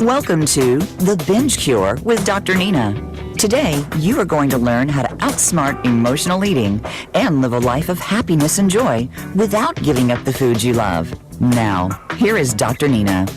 Welcome to The Binge Cure with Dr. Nina. Today, you are going to learn how to outsmart emotional eating and live a life of happiness and joy without giving up the foods you love. Now, here is Dr. Nina.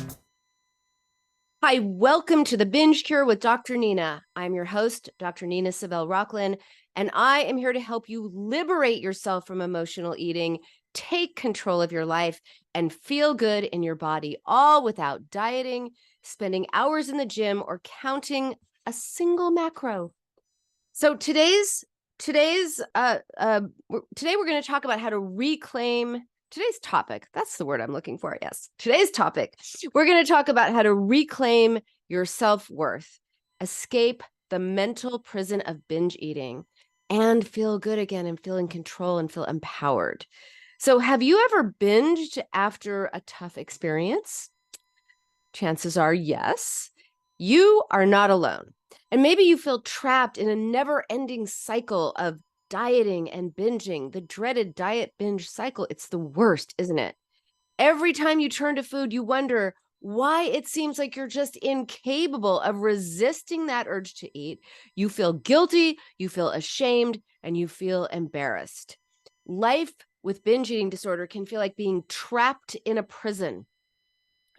Hi, welcome to The Binge Cure with Dr. Nina. I'm your host, Dr. Nina Savell-Rocklin, and I am here to help you liberate yourself from emotional eating, take control of your life, and feel good in your body, all without dieting, spending hours in the gym, or counting a single macro. So today we're going to talk about how to reclaim today's topic. That's the word I'm looking for. Yes. Today's topic. We're going to talk about how to reclaim your self-worth, escape the mental prison of binge eating, and feel good again and feel in control and feel empowered. So have you ever binged after a tough experience? Chances are yes. You are not alone. And maybe you feel trapped in a never-ending cycle of dieting and binging, the dreaded diet-binge cycle. It's the worst, isn't it? Every time you turn to food, you wonder why it seems like you're just incapable of resisting that urge to eat. You feel guilty, you feel ashamed, and you feel embarrassed. Life with binge eating disorder can feel like being trapped in a prison.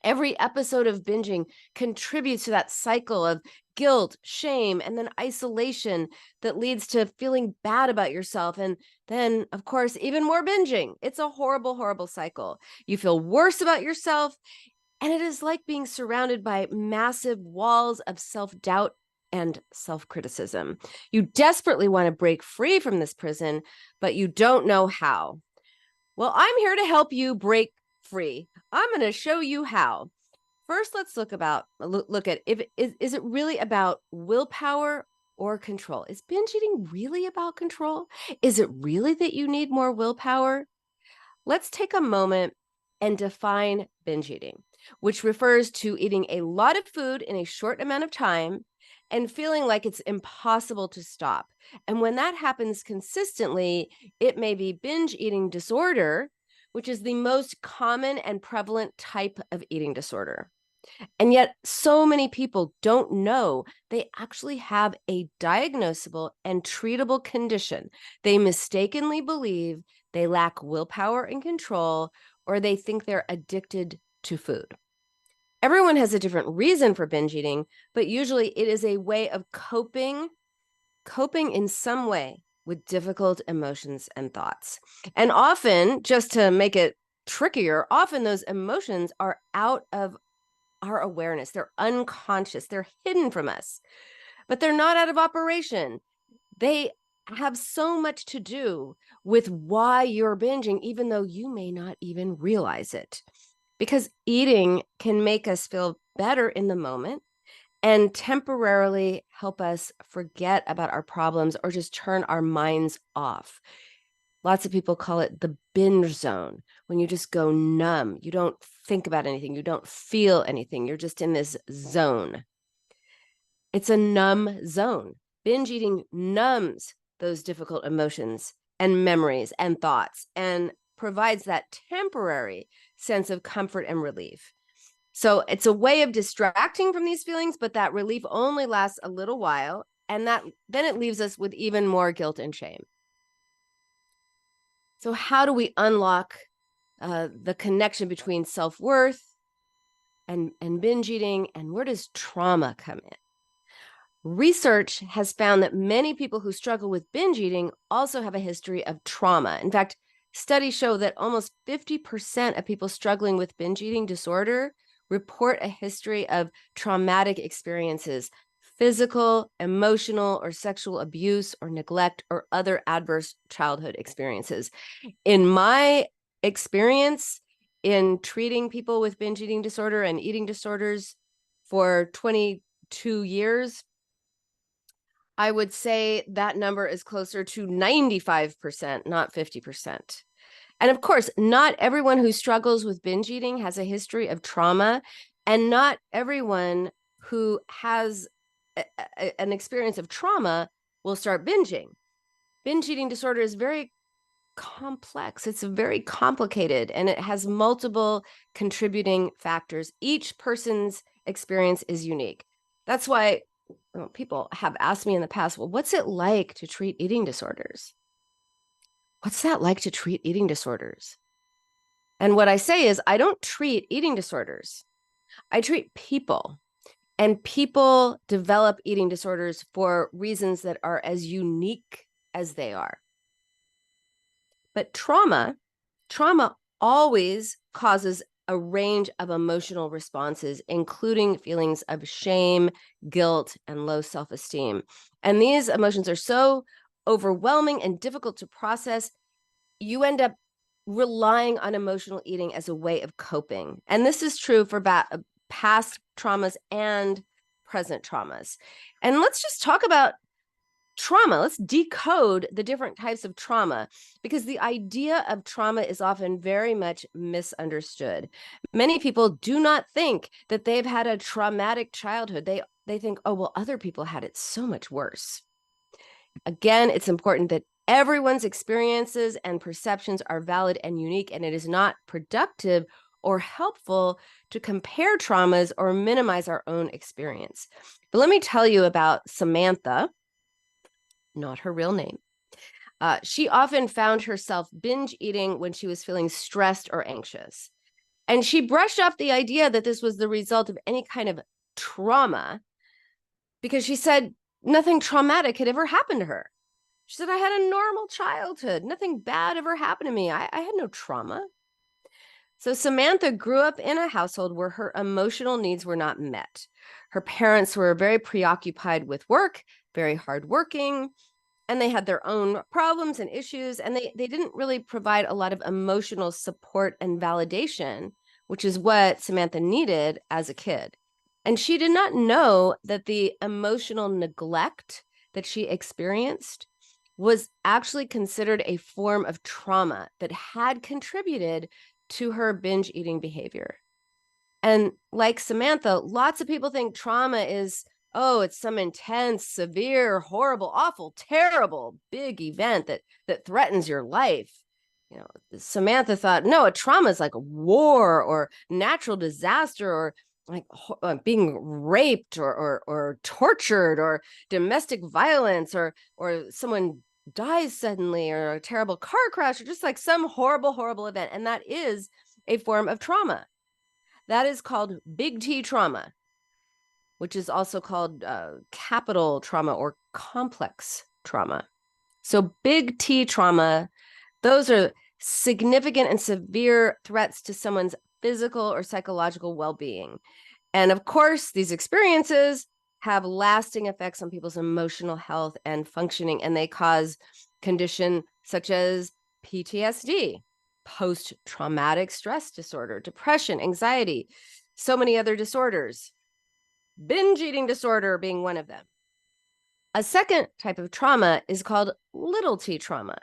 Every episode of binging contributes to that cycle of guilt, shame, and then isolation that leads to feeling bad about yourself. And then, of course, even more binging. It's a horrible, horrible cycle. You feel worse about yourself. And it is like being surrounded by massive walls of self-doubt and self-criticism. You desperately want to break free from this prison, but you don't know how. Well, I'm here to help you break free. I'm going to show you how. First, let's look at is it really about willpower or control? Is binge eating really about control? Is it really that you need more willpower? Let's take a moment and define binge eating, which refers to eating a lot of food in a short amount of time and feeling like it's impossible to stop. And when that happens consistently, it may be binge eating disorder, which is the most common and prevalent type of eating disorder. And yet so many people don't know they actually have a diagnosable and treatable condition. They mistakenly believe they lack willpower and control, or they think they're addicted to food. Everyone has a different reason for binge eating, but usually it is a way of coping in some way with difficult emotions and thoughts. And often, just to make it trickier, often those emotions are out of our awareness. They're unconscious. They're hidden from us, but they're not out of operation. They have so much to do with why you're binging, even though you may not even realize it. Because eating can make us feel better in the moment and temporarily help us forget about our problems or just turn our minds off. Lots of people call it the binge zone, when you just go numb. You don't think about anything. You don't feel anything. You're just in this zone. It's a numb zone. Binge eating numbs those difficult emotions and memories and thoughts and provides that temporary sense of comfort and relief. So it's a way of distracting from these feelings, but that relief only lasts a little while, and then it leaves us with even more guilt and shame. So how do we unlock the connection between self-worth and binge eating, and where does trauma come in? Research has found that many people who struggle with binge eating also have a history of trauma. In fact, studies show that almost 50% of people struggling with binge eating disorder report a history of traumatic experiences, physical, emotional, or sexual abuse or neglect or other adverse childhood experiences. In my experience in treating people with binge eating disorder and eating disorders for 22 years, I would say that number is closer to 95%, not 50%. And of course, not everyone who struggles with binge eating has a history of trauma, and not everyone who has an experience of trauma will start binging. Binge eating disorder is very complex. It's very complicated, and it has multiple contributing factors. Each person's experience is unique. That's why people have asked me in the past, well, what's it like to treat eating disorders? What's that like to treat eating disorders? And what I say is, I don't treat eating disorders. I treat people. And people develop eating disorders for reasons that are as unique as they are. But trauma always causes a range of emotional responses, including feelings of shame, guilt, and low self-esteem. And these emotions are so overwhelming and difficult to process, you end up relying on emotional eating as a way of coping. And this is true for past traumas and present traumas. And let's just talk about trauma. Let's decode the different types of trauma, because the idea of trauma is often very much misunderstood. Many people do not think that they've had a traumatic childhood. They think, oh, well, other people had it so much worse. Again, it's important that everyone's experiences and perceptions are valid and unique, and it is not productive or helpful to compare traumas or minimize our own experience. But let me tell you about Samantha, not her real name. She often found herself binge eating when she was feeling stressed or anxious. And she brushed off the idea that this was the result of any kind of trauma, because she said nothing traumatic had ever happened to her. She said, I had a normal childhood. Nothing bad ever happened to me. I had no trauma. So Samantha grew up in a household where her emotional needs were not met. Her parents were very preoccupied with work, very hardworking, and they had their own problems and issues, and they didn't really provide a lot of emotional support and validation, which is what Samantha needed as a kid. And she did not know that the emotional neglect that she experienced was actually considered a form of trauma that had contributed to her binge eating behavior. And like Samantha, lots of people think trauma is, oh, it's some intense, severe, horrible, awful, terrible, big event that threatens your life. You know, Samantha thought, no, a trauma is like a war or natural disaster or like being raped or tortured or domestic violence or someone dies suddenly or a terrible car crash or just like some horrible, horrible event. And that is a form of trauma. That is called big T trauma, which is also called capital trauma or complex trauma. So big T trauma, those are significant and severe threats to someone's physical or psychological well-being. And of course, these experiences have lasting effects on people's emotional health and functioning, and they cause conditions such as PTSD, post-traumatic stress disorder, depression, anxiety, so many other disorders, binge eating disorder being one of them. A second type of trauma is called little t trauma,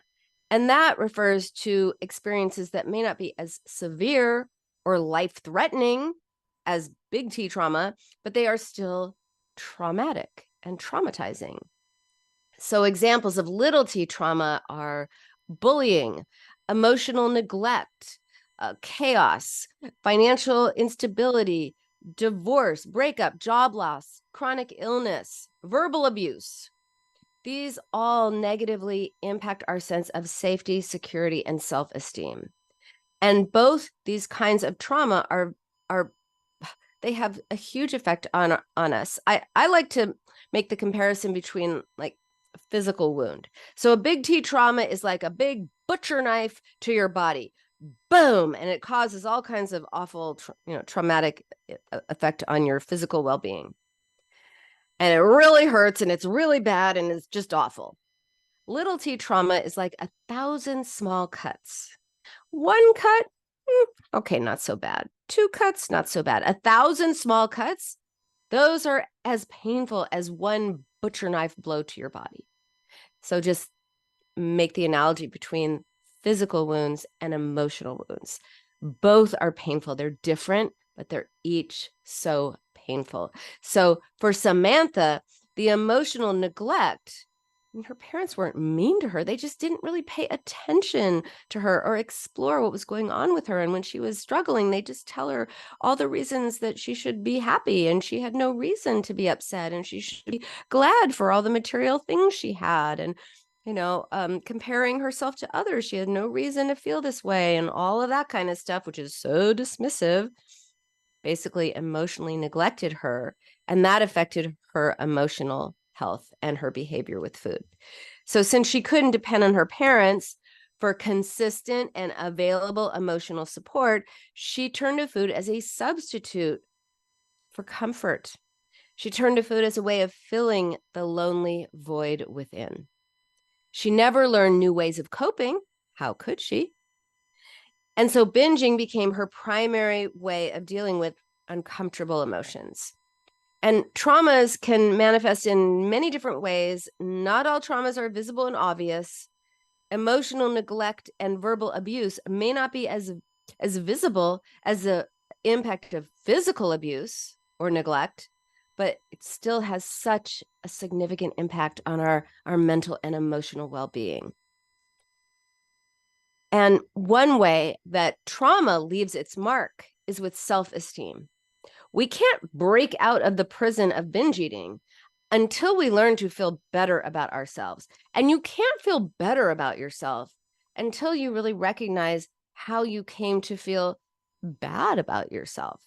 and that refers to experiences that may not be as severe or life-threatening as big T trauma, but they are still traumatic and traumatizing. So examples of little t trauma are bullying, emotional neglect, chaos, financial instability, divorce, breakup, job loss, chronic illness, verbal abuse. These all negatively impact our sense of safety, security, and self-esteem. And both these kinds of trauma they have a huge effect on us. I like to make the comparison between like a physical wound. So a big T trauma is like a big butcher knife to your body. Boom, and it causes all kinds of awful, traumatic effect on your physical well-being. And it really hurts and it's really bad and it's just awful. Little T trauma is like 1,000 small cuts. One cut, okay, not so bad. 2 cuts, not so bad. 1,000 small cuts, those are as painful as one butcher knife blow to your body. So just make the analogy between physical wounds and emotional wounds. Both are painful. They're different, but they're each so painful. So for Samantha, the emotional neglect her parents weren't mean to her. They just didn't really pay attention to her or explore what was going on with her. And when she was struggling, they just tell her all the reasons that she should be happy, and she had no reason to be upset, and she should be glad for all the material things she had. And comparing herself to others, she had no reason to feel this way, and all of that kind of stuff, which is so dismissive, basically emotionally neglected her, and that affected her emotional health and her behavior with food. So since she couldn't depend on her parents for consistent and available emotional support, she turned to food as a substitute for comfort. She turned to food as a way of filling the lonely void within. She never learned new ways of coping. How could she? And so binging became her primary way of dealing with uncomfortable emotions. And traumas can manifest in many different ways. Not all traumas are visible and obvious. Emotional neglect and verbal abuse may not be as visible as the impact of physical abuse or neglect, but it still has such a significant impact on our mental and emotional well-being. And one way that trauma leaves its mark is with self-esteem. We can't break out of the prison of binge eating until we learn to feel better about ourselves. And you can't feel better about yourself until you really recognize how you came to feel bad about yourself.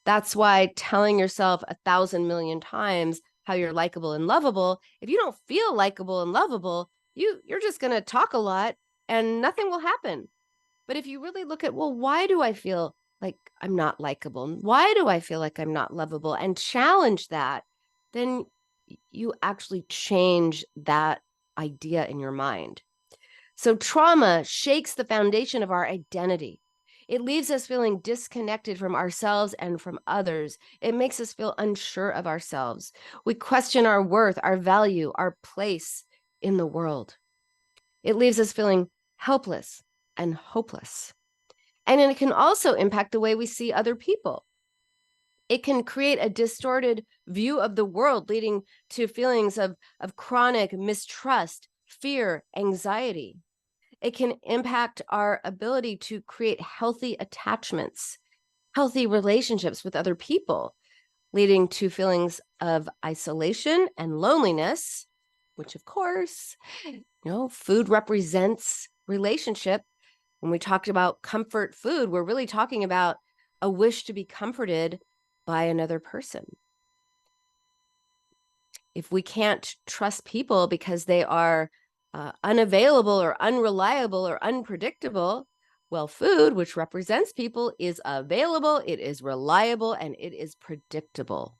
That's why telling yourself 1,000 million times how you're likable and lovable, if you don't feel likable and lovable, you're just going to talk a lot and nothing will happen. But if you really look at, well, why do I feel like I'm not likable? Why do I feel like I'm not lovable? And challenge that, then you actually change that idea in your mind. So trauma shakes the foundation of our identity. It leaves us feeling disconnected from ourselves and from others. It makes us feel unsure of ourselves. We question our worth, our value, our place in the world. It leaves us feeling helpless and hopeless. And it can also impact the way we see other people. It can create a distorted view of the world, leading to feelings of chronic mistrust, fear, anxiety. It can impact our ability to create healthy attachments, healthy relationships with other people, leading to feelings of isolation and loneliness, which of course, food represents relationship. When we talked about comfort food, we're really talking about a wish to be comforted by another person. If we can't trust people because they are unavailable or unreliable or unpredictable, well, food, which represents people, is available, it is reliable, and it is predictable.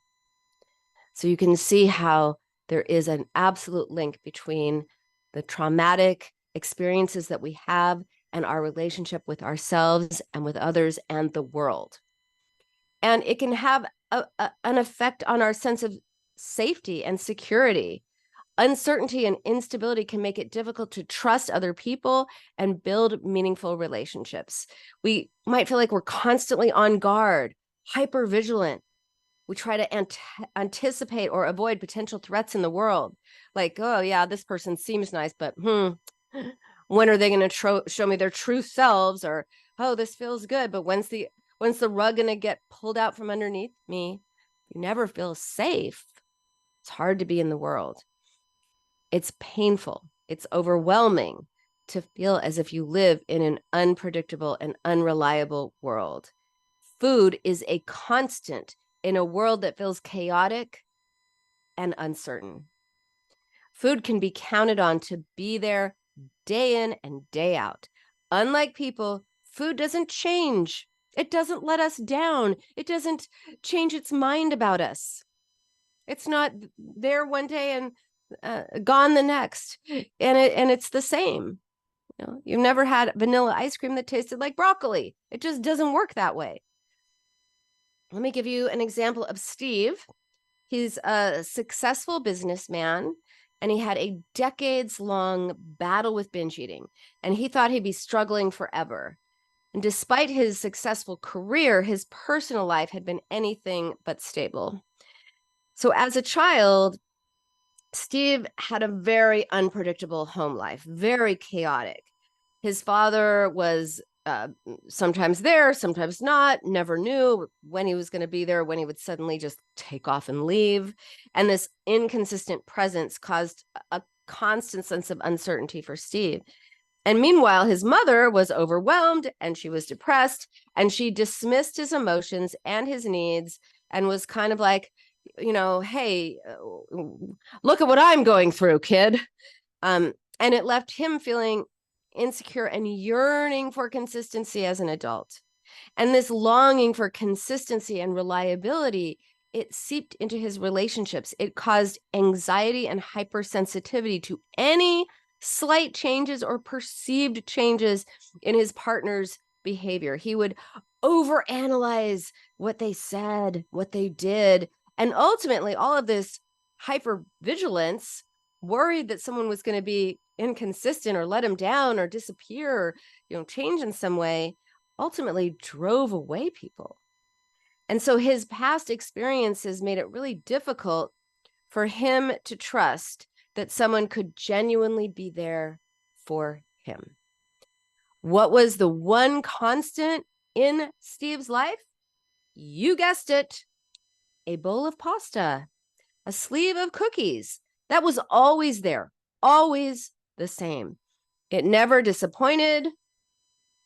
So you can see how there is an absolute link between the traumatic experiences that we have and our relationship with ourselves and with others and the world. And it can have an effect on our sense of safety and security. Uncertainty and instability can make it difficult to trust other people and build meaningful relationships. We might feel like we're constantly on guard, hyper vigilant. We try to anticipate or avoid potential threats in the world. Like, oh yeah, this person seems nice, but when are they going to show me their true selves? Or, oh, this feels good, but when's the rug going to get pulled out from underneath me? You never feel safe. It's hard to be in the world. It's painful. It's overwhelming to feel as if you live in an unpredictable and unreliable world. Food is a constant in a world that feels chaotic and uncertain. Food can be counted on to be there day in and day out. Unlike people, food doesn't change. It doesn't let us down. It doesn't change its mind about us. It's not there one day and gone the next. And it's the same. You've never had vanilla ice cream that tasted like broccoli. It just doesn't work that way. Let me give you an example of Steve. He's a successful businessman, and he had a decades-long battle with binge eating, and he thought he'd be struggling forever. And despite his successful career, his personal life had been anything but stable. So as a child, Steve had a very unpredictable home life, very chaotic. His father was sometimes there, sometimes not, never knew when he was going to be there, when he would suddenly just take off and leave. And this inconsistent presence caused a constant sense of uncertainty for Steve. And meanwhile, his mother was overwhelmed and she was depressed and she dismissed his emotions and his needs and was kind of like, hey, look at what I'm going through, kid. And it left him feeling insecure and yearning for consistency as an adult. And this longing for consistency and reliability, it seeped into his relationships. It caused anxiety and hypersensitivity to any slight changes or perceived changes in his partner's behavior. He would overanalyze what they said, what they did. And ultimately, all of this hypervigilance, worried that someone was going to be inconsistent or let him down or disappear or, change in some way, ultimately drove away people. And so his past experiences made it really difficult for him to trust that someone could genuinely be there for him. What was the one constant in Steve's life? You guessed it, a bowl of pasta, a sleeve of cookies. That was always there, always the same. It never disappointed,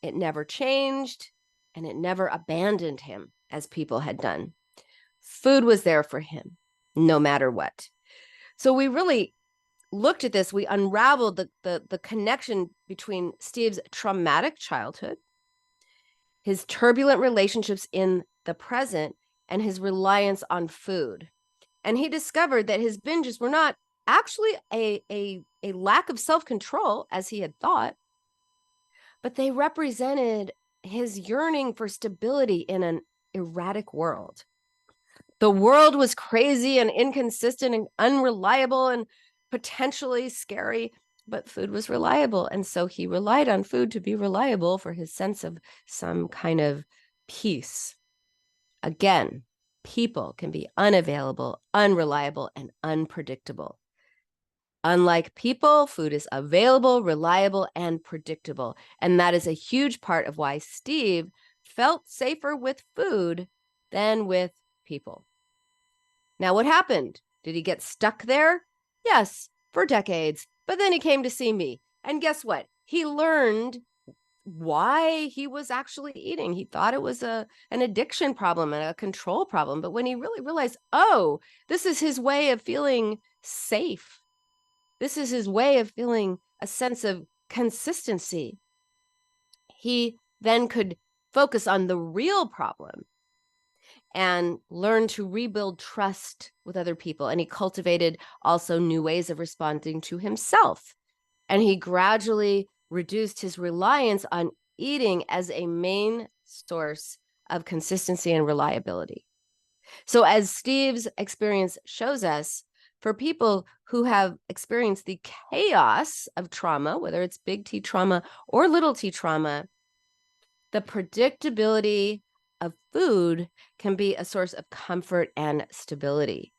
it never changed, and it never abandoned him as people had done. Food was there for him, no matter what. So we really looked at this, we unraveled the connection between Steve's traumatic childhood, his turbulent relationships in the present, and his reliance on food. And he discovered that his binges were not actually a lack of self-control, as he had thought, but they represented his yearning for stability in an erratic world. The world was crazy and inconsistent and unreliable and potentially scary, but food was reliable. And so he relied on food to be reliable for his sense of some kind of peace. Again, people can be unavailable, unreliable, and unpredictable. Unlike people, food is available, reliable, and predictable. And that is a huge part of why Steve felt safer with food than with people. Now, what happened? Did he get stuck there? Yes, for decades. But then he came to see me. And guess what? He learned why he was actually eating. He thought it was an addiction problem and a control problem. But when he really realized, oh, this is his way of feeling safe. This is his way of feeling a sense of consistency. He then could focus on the real problem and learn to rebuild trust with other people. And he cultivated also new ways of responding to himself. And he gradually reduced his reliance on eating as a main source of consistency and reliability. So as Steve's experience shows us, for people who have experienced the chaos of trauma, whether it's big T trauma or little t trauma, the predictability of food can be a source of comfort and stability.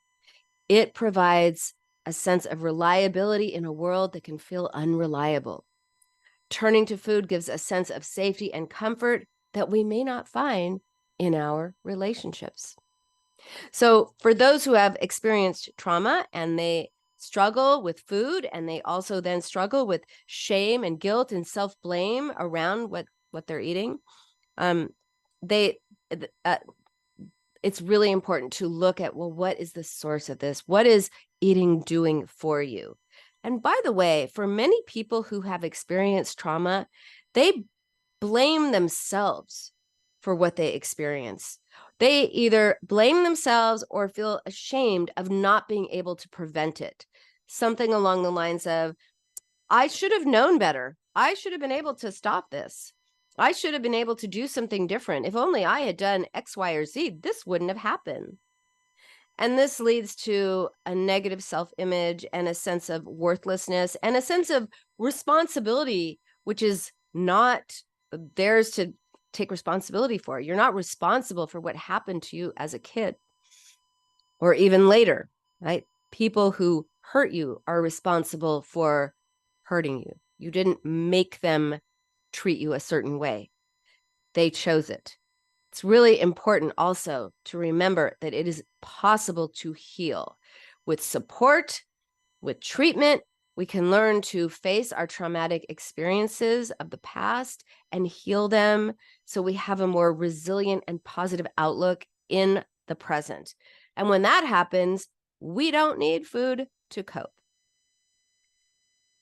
It provides a sense of reliability in a world that can feel unreliable. Turning to food gives a sense of safety and comfort that we may not find in our relationships. So for those who have experienced trauma and they struggle with food, and they also then struggle with shame and guilt and self-blame around what they're eating, it's really important to look at, well, what is the source of this? What is eating doing for you? And by the way, for many people who have experienced trauma, they blame themselves for what they experience. They either blame themselves or feel ashamed of not being able to prevent it. Something along the lines of, I should have known better. I should have been able to stop this. I should have been able to do something different. If only I had done X, Y, or Z, this wouldn't have happened. And this leads to a negative self-image and a sense of worthlessness and a sense of responsibility, which is not theirs to take responsibility for. You're not responsible for what happened to you as a kid or even later, right? People who hurt you are responsible for hurting you. You didn't make them treat you a certain way. They chose it. It's really important also to remember that it is possible to heal. With support, with treatment, we can learn to face our traumatic experiences of the past and heal them so we have a more resilient and positive outlook in the present. And when that happens, we don't need food to cope.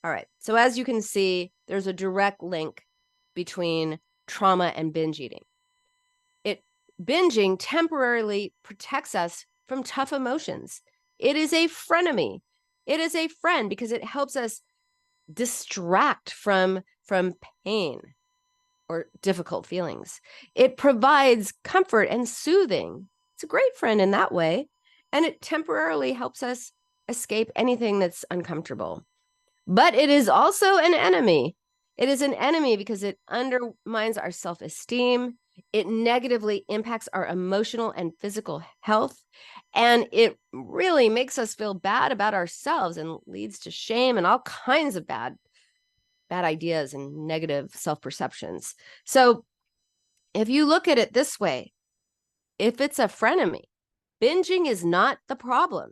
All right, so as you can see, there's a direct link between trauma and binge eating. Binging temporarily protects us from tough emotions. It is a frenemy. It is a friend because it helps us distract from pain or difficult feelings. It provides comfort and soothing. It's a great friend in that way. And it temporarily helps us escape anything that's uncomfortable. But it is also an enemy. It is an enemy because it undermines our self-esteem. It negatively impacts our emotional and physical health. And it really makes us feel bad about ourselves and leads to shame and all kinds of bad ideas and negative self-perceptions. So if you look at it this way, if it's a frenemy, binging is not the problem.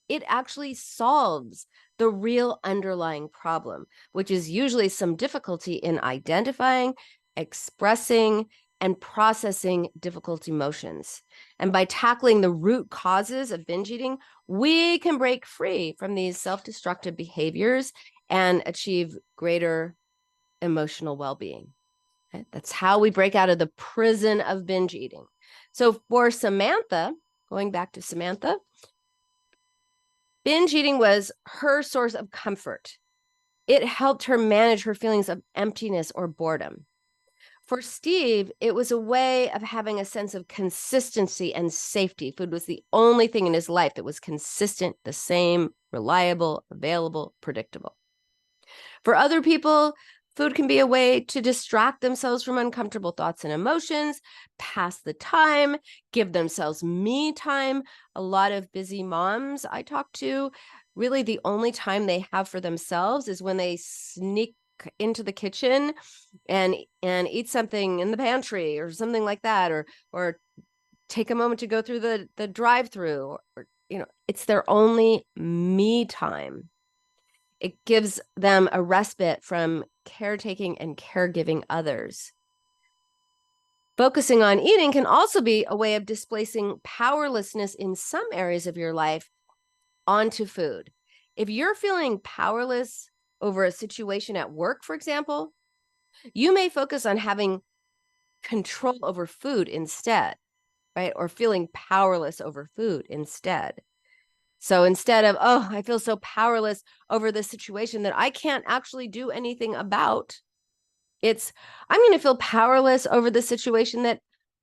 It actually solves the real underlying problem, which is usually some difficulty in identifying, expressing, and processing difficult emotions. And by tackling the root causes of binge eating, we can break free from these self-destructive behaviors and achieve greater emotional well-being. Okay? That's how we break out of the prison of binge eating. So for Samantha, going back to Samantha, binge eating was her source of comfort. It helped her manage her feelings of emptiness or boredom. For Steve, it was a way of having a sense of consistency and safety. Food was the only thing in his life that was consistent, the same, reliable, available, predictable. For other people, food can be a way to distract themselves from uncomfortable thoughts and emotions, pass the time, give themselves me time. A lot of busy moms I talk to, really the only time they have for themselves is when they sneak into the kitchen and eat something in the pantry or something like that, or take a moment to go through the drive-through, or it's their only me time. It gives them a respite from caretaking and caregiving others. Focusing on eating can also be a way of displacing powerlessness in some areas of your life onto food. If you're feeling powerless over a situation at work, for example, you may focus on having control over food instead, right? Or feeling powerless over food instead. So instead of, oh, I feel so powerless over this situation that I can't actually do anything about, it's, I'm going to feel powerless over the situation that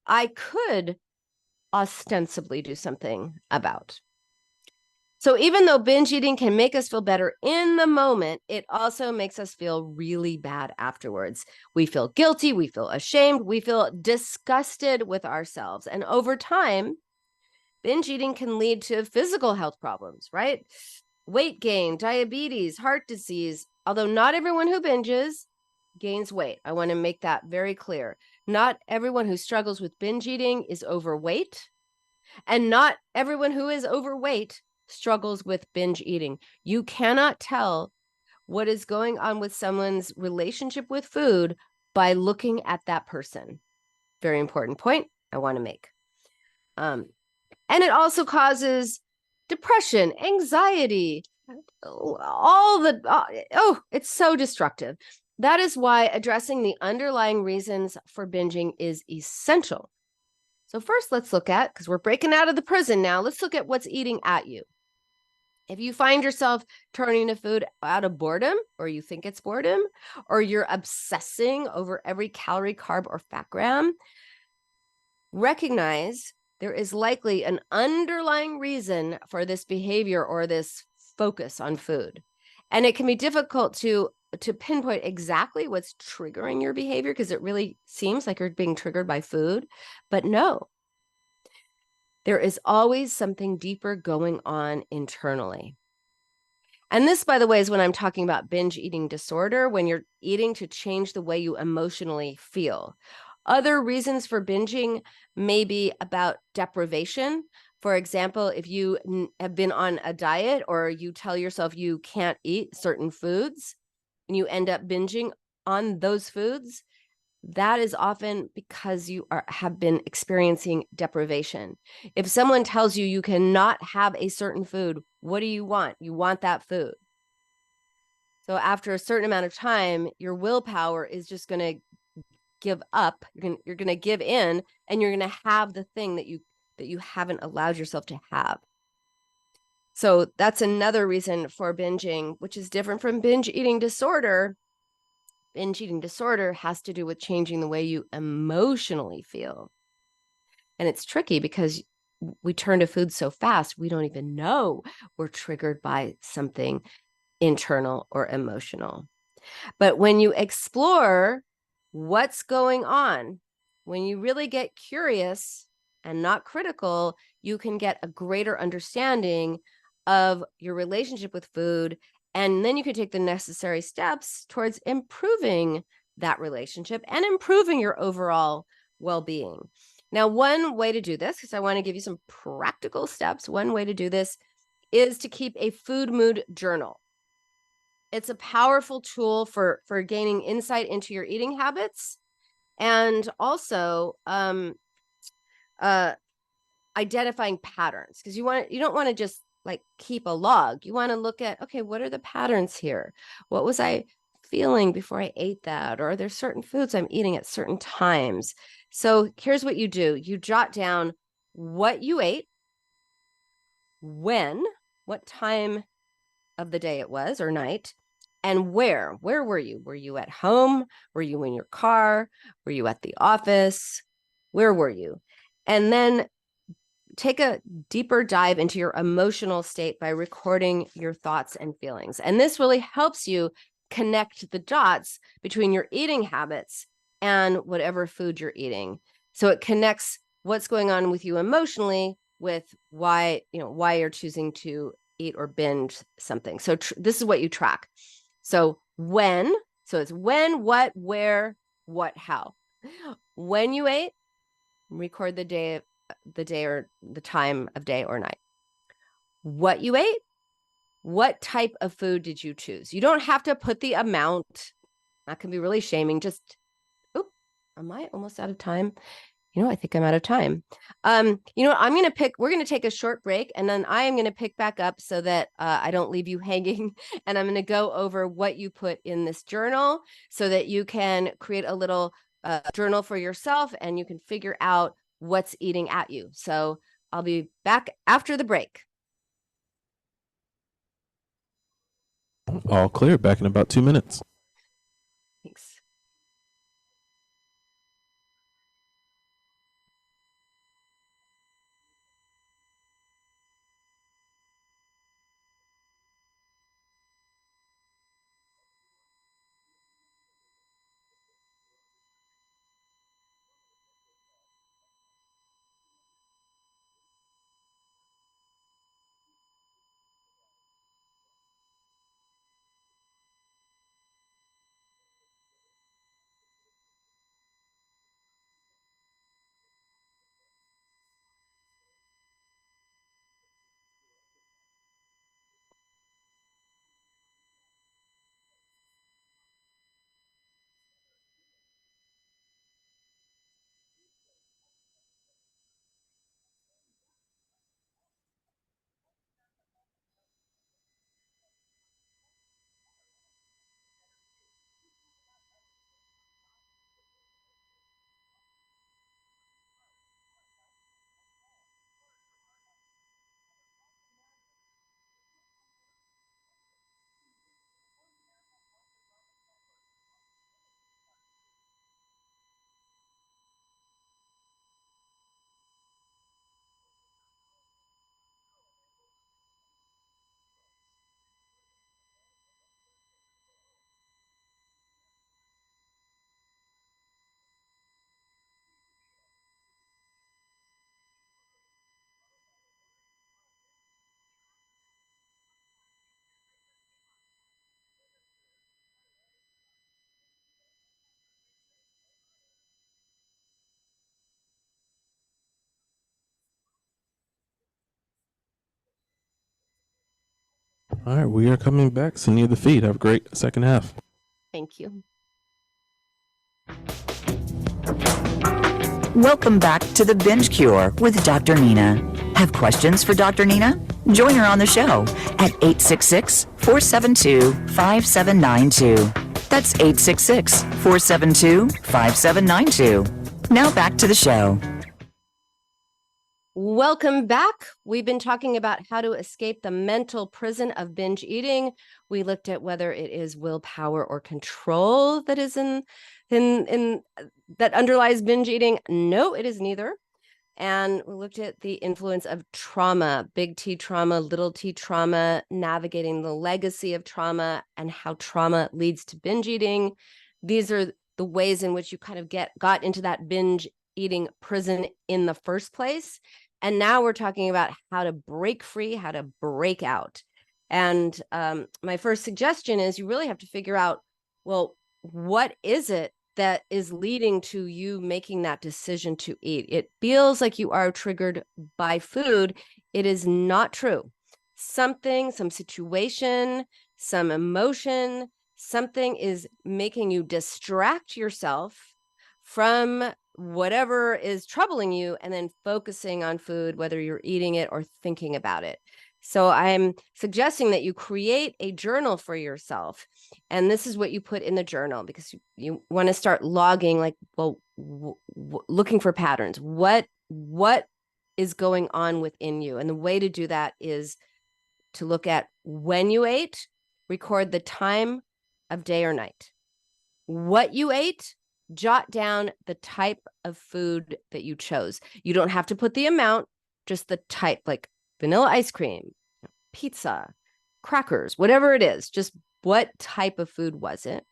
I could ostensibly do something about. So even though binge eating can make us feel better in the moment, it also makes us feel really bad afterwards. We feel guilty, we feel ashamed, we feel disgusted with ourselves. And over time, binge eating can lead to physical health problems, right? Weight gain, diabetes, heart disease. Although not everyone who binges gains weight. I want to make that very clear. Not everyone who struggles with binge eating is overweight, and not everyone who is overweight struggles with binge eating. You cannot tell what is going on with someone's relationship with food by looking at that person. Very important point I want to make. And it also causes depression, anxiety, it's so destructive. That is why addressing the underlying reasons for binging is essential. So first, let's look at, because we're breaking out of the prison now, let's look at what's eating at you. If you find yourself turning to food out of boredom, or you think it's boredom, or you're obsessing over every calorie, carb, or fat gram, recognize there is likely an underlying reason for this behavior or this focus on food. And it can be difficult to pinpoint exactly what's triggering your behavior, because it really seems like you're being triggered by food. But no, there is always something deeper going on internally. And this, by the way, is when I'm talking about binge eating disorder, when you're eating to change the way you emotionally feel. Other reasons for binging may be about deprivation. For example, if you have been on a diet or you tell yourself you can't eat certain foods and you end up binging on those foods, that is often because you have been experiencing deprivation. If someone tells you you cannot have a certain food, what do you want? You want that food. So after a certain amount of time, your willpower is just going to give up. You're going to give in, and you're going to have the thing that you haven't allowed yourself to have. So that's another reason for binging, which is different from binge eating disorder. Binge eating disorder has to do with changing the way you emotionally feel. And it's tricky because we turn to food so fast, we don't even know we're triggered by something internal or emotional. But when you explore what's going on, when you really get curious and not critical, you can get a greater understanding of your relationship with food. And then you can take the necessary steps towards improving that relationship and improving your overall well-being. Now, one way to do this, because I want to give you some practical steps, one way to do this is to keep a food mood journal. It's a powerful tool for gaining insight into your eating habits and also identifying patterns, because you don't want to just like keep a log. You want to look at, okay, what are the patterns here? What was I feeling before I ate that? Or are there certain foods I'm eating at certain times? So here's what you do. You jot down what you ate, when, what time of the day it was or night, and where were you? Were you at home? Were you in your car? Were you at the office? Where were you? And then take a deeper dive into your emotional state by recording your thoughts and feelings. And this really helps you connect the dots between your eating habits and whatever food you're eating. So it connects what's going on with you emotionally with why you're choosing to eat or binge something. So this is what you track. So it's when, what, where, what, how. When you ate, record the day or the time of day or night. What you ate, what type of food did you choose? You don't have to put the amount. That can be really shaming. Just, am I almost out of time? I think I'm out of time. We're going to take a short break, and then I am going to pick back up so that I don't leave you hanging. And I'm going to go over what you put in this journal so that you can create a little journal for yourself and you can figure out what's eating at you. So I'll be back after the break. All clear. Back in about 2 minutes. Thanks. All right, we are coming back. So near the feed. Have a great second half. Thank you. Welcome back to The Binge Cure with Dr. Nina. Have questions for Dr. Nina? Join her on the show at 866-472-5792. That's 866-472-5792. Now back to the show. Welcome back. We've been talking about how to escape the mental prison of binge eating. We looked at whether it is willpower or control that is in that underlies binge eating. No, it is neither. And we looked at the influence of trauma, big T trauma, little t trauma, navigating the legacy of trauma and how trauma leads to binge eating. These are the ways in which you kind of got into that binge eating prison in the first place. And now we're talking about how to break free, how to break out. And my first suggestion is you really have to figure out, well, what is it that is leading to you making that decision to eat? It feels like you are triggered by food. It is not true. Something, some situation, some emotion, something is making you distract yourself from whatever is troubling you and then focusing on food, whether you're eating it or thinking about it. So I'm suggesting that you create a journal for yourself. And this is what you put in the journal, because you want to start logging, like, well, looking for patterns. What is going on within you? And the way to do that is to look at when you ate, record the time of day or night. What you ate, jot down the type of food that you chose. You don't have to put the amount, just the type, like vanilla ice cream, pizza, crackers, whatever it is. Just what type of food was it?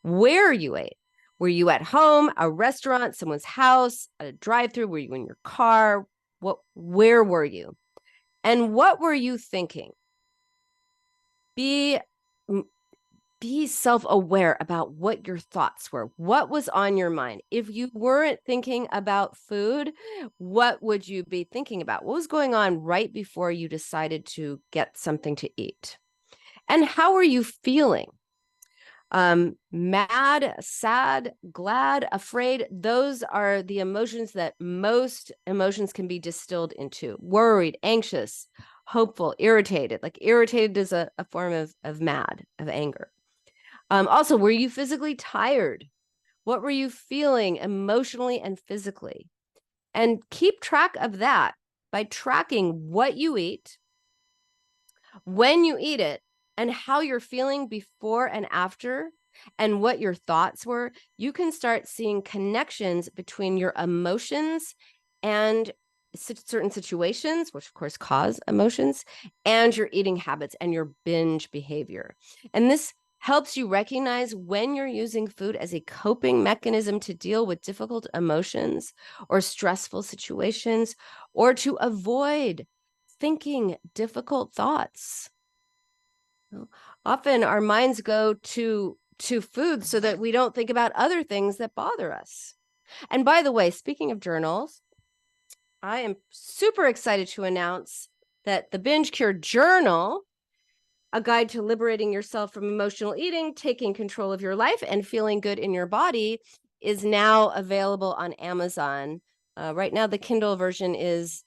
Where you ate. Were you at home, a restaurant, someone's house, at a drive-through? Were you in your car? Where were you? And what were you thinking? Be self-aware about what your thoughts were. What was on your mind? If you weren't thinking about food, what would you be thinking about? What was going on right before you decided to get something to eat? And how are you feeling? Mad, sad, glad, afraid. Those are the emotions that most emotions can be distilled into. Worried, anxious, hopeful, irritated. Like irritated is a form of mad, of anger. Also, were you physically tired? What were you feeling emotionally and physically? And keep track of that by tracking what you eat, when you eat it, and how you're feeling before and after, and what your thoughts were. You can start seeing connections between your emotions and certain situations, which of course cause emotions, and your eating habits and your binge behavior. And this helps you recognize when you're using food as a coping mechanism to deal with difficult emotions or stressful situations, or to avoid thinking difficult thoughts. Often our minds go to food so that we don't think about other things that bother us. And by the way, speaking of journals, I am super excited to announce that the Binge Cure Journal, a guide to liberating yourself from emotional eating, taking control of your life, and feeling good in your body, is now available on Amazon. Right now, the Kindle version is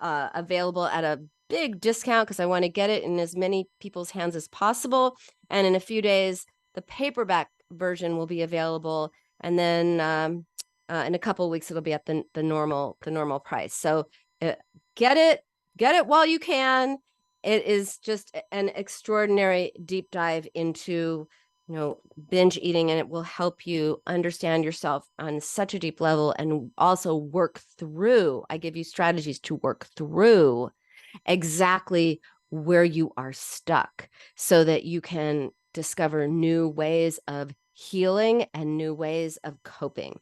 available at a big discount because I want to get it in as many people's hands as possible. And in a few days, the paperback version will be available. And then in a couple of weeks, it'll be at the normal price. So get it while you can. It is just an extraordinary deep dive into, binge eating, and it will help you understand yourself on such a deep level, and also work through. I give you strategies to work through exactly where you are stuck so that you can discover new ways of healing and new ways of coping.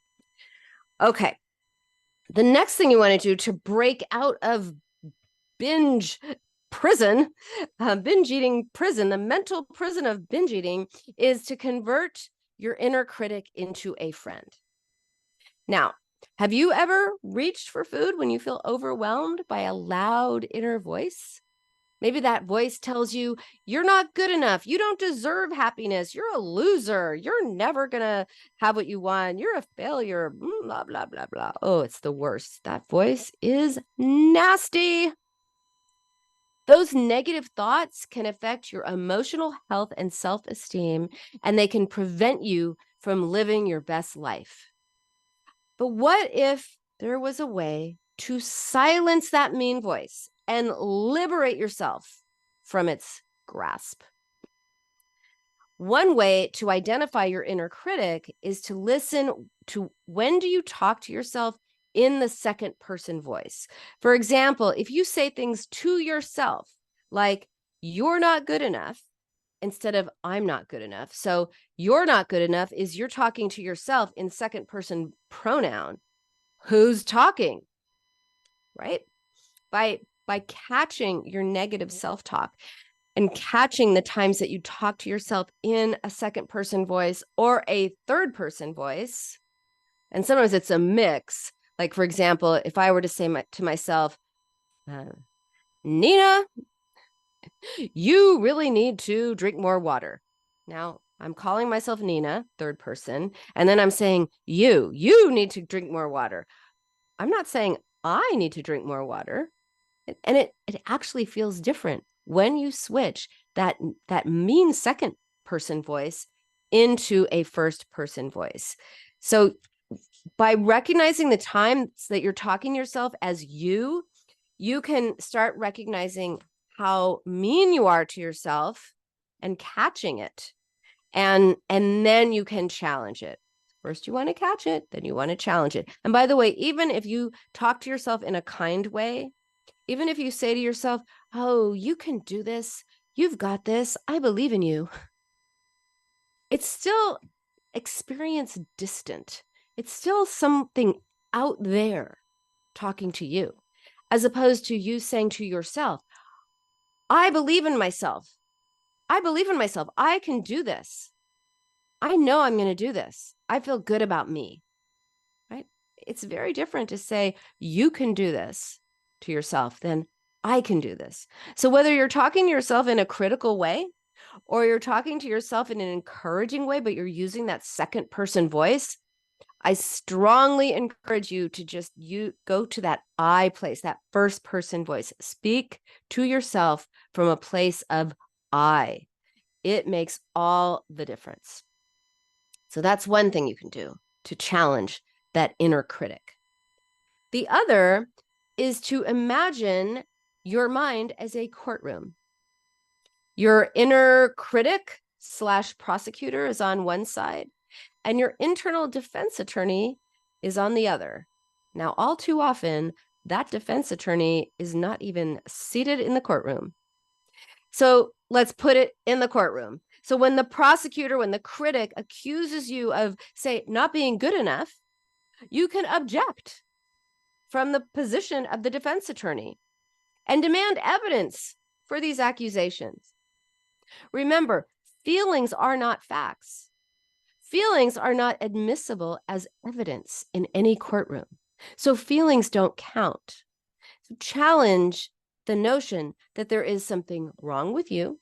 Okay. The next thing you want to do to break out of binge prison, binge eating prison, the mental prison of binge eating, is to convert your inner critic into a friend. Now, have you ever reached for food when you feel overwhelmed by a loud inner voice? Maybe that voice tells you you're not good enough. You don't deserve happiness. You're a loser. You're never going to have what you want. You're a failure. Blah, blah, blah, blah. Oh, it's the worst. That voice is nasty. Those negative thoughts can affect your emotional health and self-esteem, and they can prevent you from living your best life. But what if there was a way to silence that mean voice and liberate yourself from its grasp? One way to identify your inner critic is to listen to when do you talk to yourself in the second person voice. For example, if you say things to yourself like, you're not good enough, instead of I'm not good enough. So you're not good enough is you're talking to yourself in second person pronoun. Who's talking, right? By catching your negative self-talk and catching the times that you talk to yourself in a second person voice or a third person voice, and sometimes it's a mix. Like, for example, if I were to say to myself, Nina, you really need to drink more water. Now, I'm calling myself Nina, third person, and then I'm saying, you need to drink more water. I'm not saying I need to drink more water. And it actually feels different when you switch that mean second person voice into a first person voice. So by recognizing the times that you're talking to yourself as you can start recognizing how mean you are to yourself and catching it. And then you can challenge it. First, you want to catch it, then you want to challenge it. And by the way, even if you talk to yourself in a kind way, even if you say to yourself, oh, you can do this, you've got this, I believe in you, it's still experience distant. It's still something out there talking to you, as opposed to you saying to yourself, I believe in myself. I believe in myself. I can do this. I know I'm going to do this. I feel good about me, right? It's very different to say you can do this to yourself than I can do this. So whether you're talking to yourself in a critical way or you're talking to yourself in an encouraging way, but you're using that second person voice, I strongly encourage you to just go to that I place, that first person voice. Speak to yourself from a place of I. It makes all the difference. So that's one thing you can do to challenge that inner critic. The other is to imagine your mind as a courtroom. Your inner critic / prosecutor is on one side, and your internal defense attorney is on the other. Now, all too often, that defense attorney is not even seated in the courtroom. So let's put it in the courtroom. So when the prosecutor, when the critic accuses you of, say, not being good enough, you can object from the position of the defense attorney and demand evidence for these accusations. Remember, feelings are not facts. Feelings are not admissible as evidence in any courtroom. So feelings don't count. So challenge the notion that there is something wrong with you,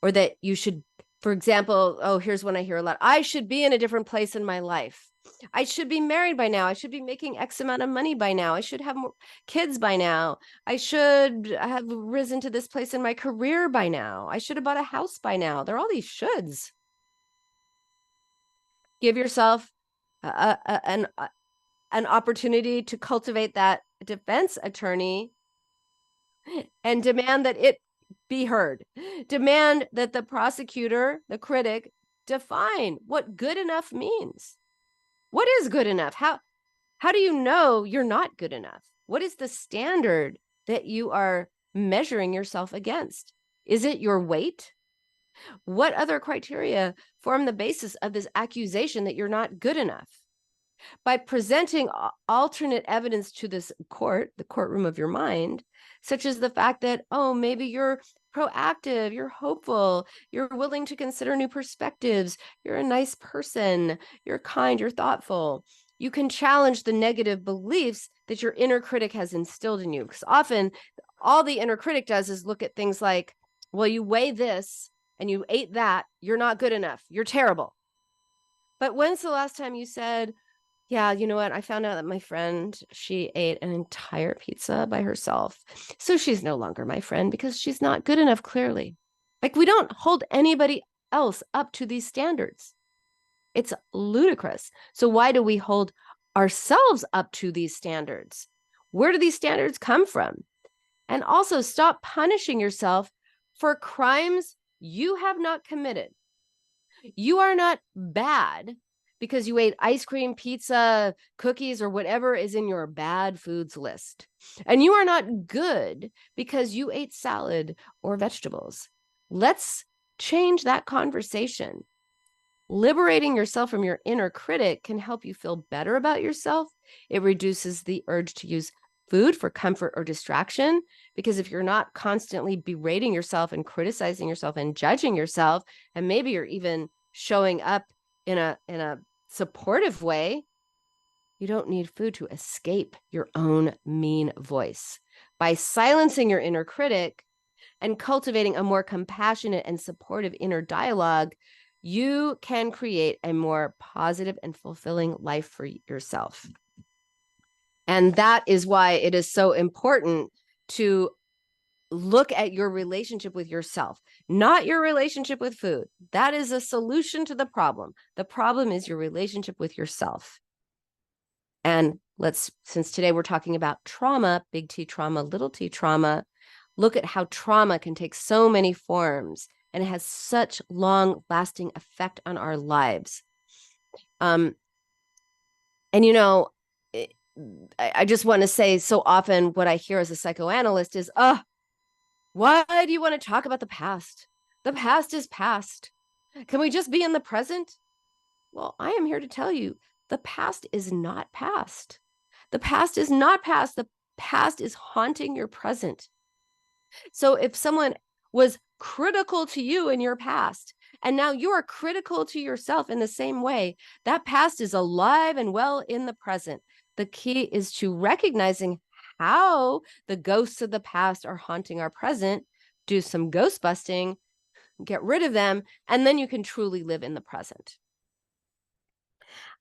or that you should, for example, here's one I hear a lot. I should be in a different place in my life. I should be married by now. I should be making X amount of money by now. I should have more kids by now. I should have risen to this place in my career by now. I should have bought a house by now. There are all these shoulds. Give yourself an opportunity to cultivate that defense attorney and demand that it be heard. Demand that the prosecutor, the critic, define what good enough means. What is good enough? How do you know you're not good enough? What is the standard that you are measuring yourself against? Is it your weight? What other criteria form the basis of this accusation that you're not good enough? By presenting alternate evidence to this court, the courtroom of your mind, such as the fact that, oh, maybe you're proactive, you're hopeful, you're willing to consider new perspectives, you're a nice person, you're kind, you're thoughtful. You can challenge the negative beliefs that your inner critic has instilled in you, because often all the inner critic does is look at things like, well, you weigh this and you ate that, you're not good enough, you're terrible. But when's the last time you said, yeah, you know what? I found out that my friend, she ate an entire pizza by herself. So she's no longer my friend because she's not good enough, clearly. Like, we don't hold anybody else up to these standards. It's ludicrous. So why do we hold ourselves up to these standards? Where do these standards come from? And also, stop punishing yourself for crimes you have not committed. You are not bad because you ate ice cream, pizza, cookies, or whatever is in your bad foods list. And you are not good because you ate salad or vegetables. Let's change that conversation. Liberating yourself from your inner critic can help you feel better about yourself. It reduces the urge to use food for comfort or distraction, because if you're not constantly berating yourself and criticizing yourself and judging yourself, and maybe you're even showing up in a supportive way, you don't need food to escape your own mean voice. By silencing your inner critic and cultivating a more compassionate and supportive inner dialogue, you can create a more positive and fulfilling life for yourself. And that is why it is so important to look at your relationship with yourself, not your relationship with food. That is a solution to the problem. The problem is your relationship with yourself. And since today we're talking about trauma, big T trauma, little t trauma, look at how trauma can take so many forms and it has such long-lasting effect on our lives. And, you know, I just want to say, so often what I hear as a psychoanalyst is, why do you want to talk about the past? The past is past. Can we just be in the present? Well, I am here to tell you, the past is not past. The past is not past. The past is haunting your present. So if someone was critical to you in your past, and now you are critical to yourself in the same way, that past is alive and well in the present. The key is to recognizing how the ghosts of the past are haunting our present, do some ghostbusting, get rid of them, and then you can truly live in the present.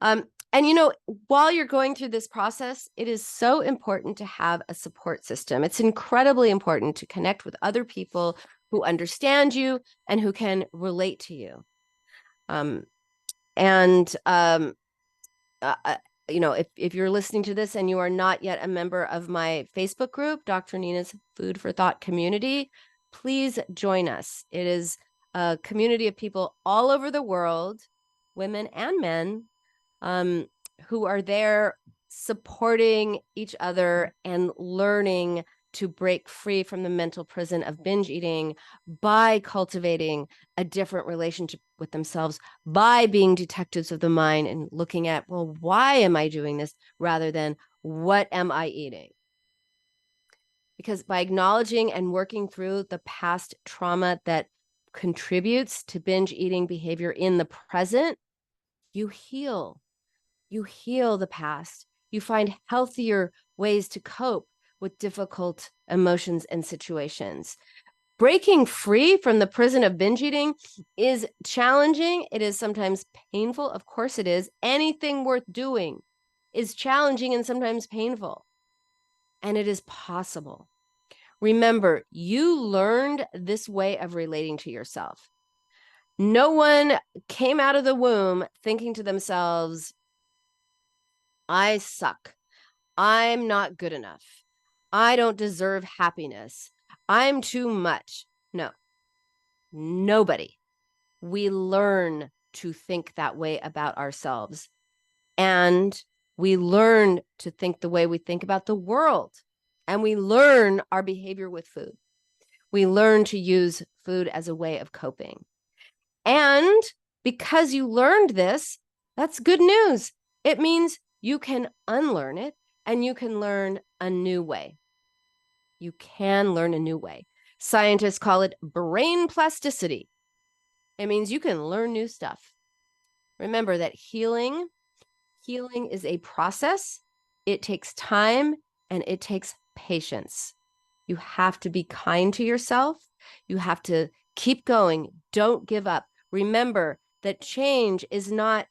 And, you know, while you're going through this process, it is so important to have a support system. It's incredibly important to connect with other people who understand you and who can relate to you. You know, if you're listening to this and you are not yet a member of my Facebook group, Dr. Nina's Food for Thought community, please join us. It is a community of people all over the world, women and men, who are there supporting each other and learning to break free from the mental prison of binge eating by cultivating a different relationship with themselves, by being detectives of the mind and looking at, well, why am I doing this rather than what am I eating? Because by acknowledging and working through the past trauma that contributes to binge eating behavior in the present, you heal. You heal the past. You find healthier ways to cope with difficult emotions and situations. Breaking free from the prison of binge eating is challenging. It is sometimes painful. Of course it is. Anything worth doing is challenging and sometimes painful. And it is possible. Remember, you learned this way of relating to yourself. No one came out of the womb thinking to themselves, I suck. I'm not good enough. I don't deserve happiness. I'm too much. No, nobody. We learn to think that way about ourselves. And we learn to think the way we think about the world. And we learn our behavior with food. We learn to use food as a way of coping. And because you learned this, that's good news. It means you can unlearn it and you can learn a new way. You can learn a new way. Scientists call it brain plasticity. It means you can learn new stuff. Remember that healing is a process. It takes time and it takes patience. You have to be kind to yourself. You have to keep going. Don't give up. Remember that change is not,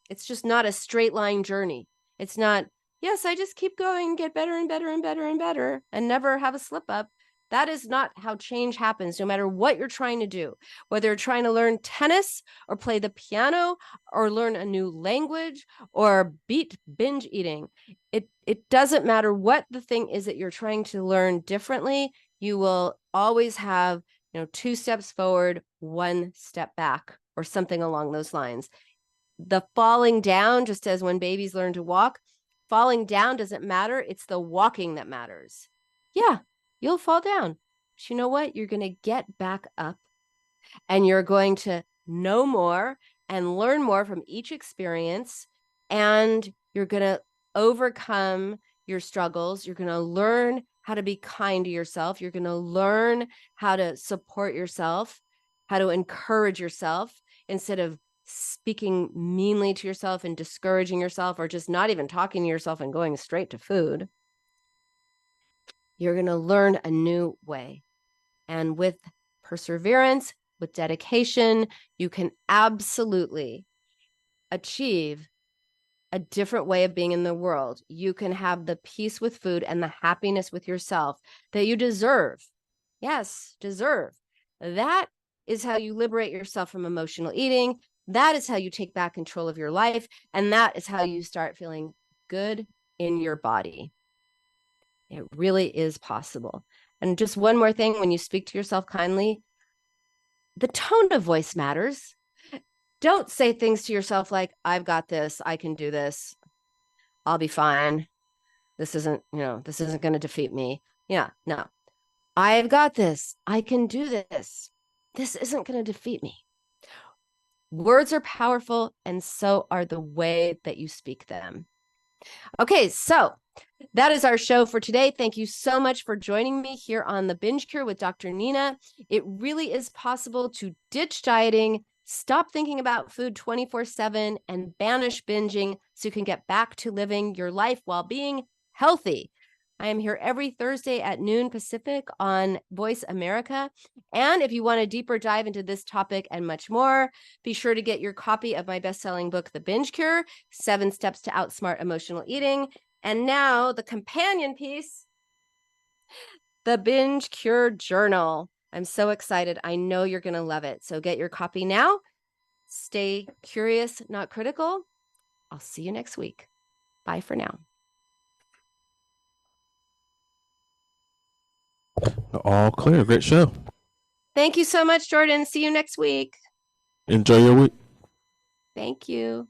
it's just not a straight line journey. It's not, yes, I just keep going, get better and better and better and better, and never have a slip up. That is not how change happens, no matter what you're trying to do, whether you're trying to learn tennis or play the piano or learn a new language or beat binge eating. It doesn't matter what the thing is that you're trying to learn differently. You will always have, 2 steps forward, 1 step back, or something along those lines. The falling down, just as when babies learn to walk, falling down doesn't matter. It's the walking that matters. Yeah, you'll fall down. But you know what? You're going to get back up, and you're going to know more and learn more from each experience. And you're going to overcome your struggles. You're going to learn how to be kind to yourself. You're going to learn how to support yourself, how to encourage yourself instead of speaking meanly to yourself and discouraging yourself, or just not even talking to yourself and going straight to food. You're going to learn a new way. And with perseverance, with dedication, you can absolutely achieve a different way of being in the world. You can have the peace with food and the happiness with yourself that you deserve. Yes, deserve. That is how you liberate yourself from emotional eating. That is how you take back control of your life. And that is how you start feeling good in your body. It really is possible. And just one more thing, when you speak to yourself kindly, the tone of voice matters. Don't say things to yourself like, I've got this, I can do this, I'll be fine. This isn't going to defeat me. Yeah, no. I've got this, I can do this. This isn't going to defeat me. Words are powerful, and so are the way that you speak them. Okay, so that is our show for today. Thank you so much for joining me here on The Binge Cure with Dr. Nina. It really is possible to ditch dieting, stop thinking about food 24/7, and banish binging so you can get back to living your life while being healthy. I am here every Thursday at noon Pacific on Voice America. And if you want a deeper dive into this topic and much more, be sure to get your copy of my best-selling book, The Binge Cure, 7 Steps to Outsmart Emotional Eating. And now the companion piece, The Binge Cure Journal. I'm so excited. I know you're going to love it. So get your copy now. Stay curious, not critical. I'll see you next week. Bye for now. All clear. Great show. Thank you so much, Jordan. See you next week. Enjoy your week. Thank you.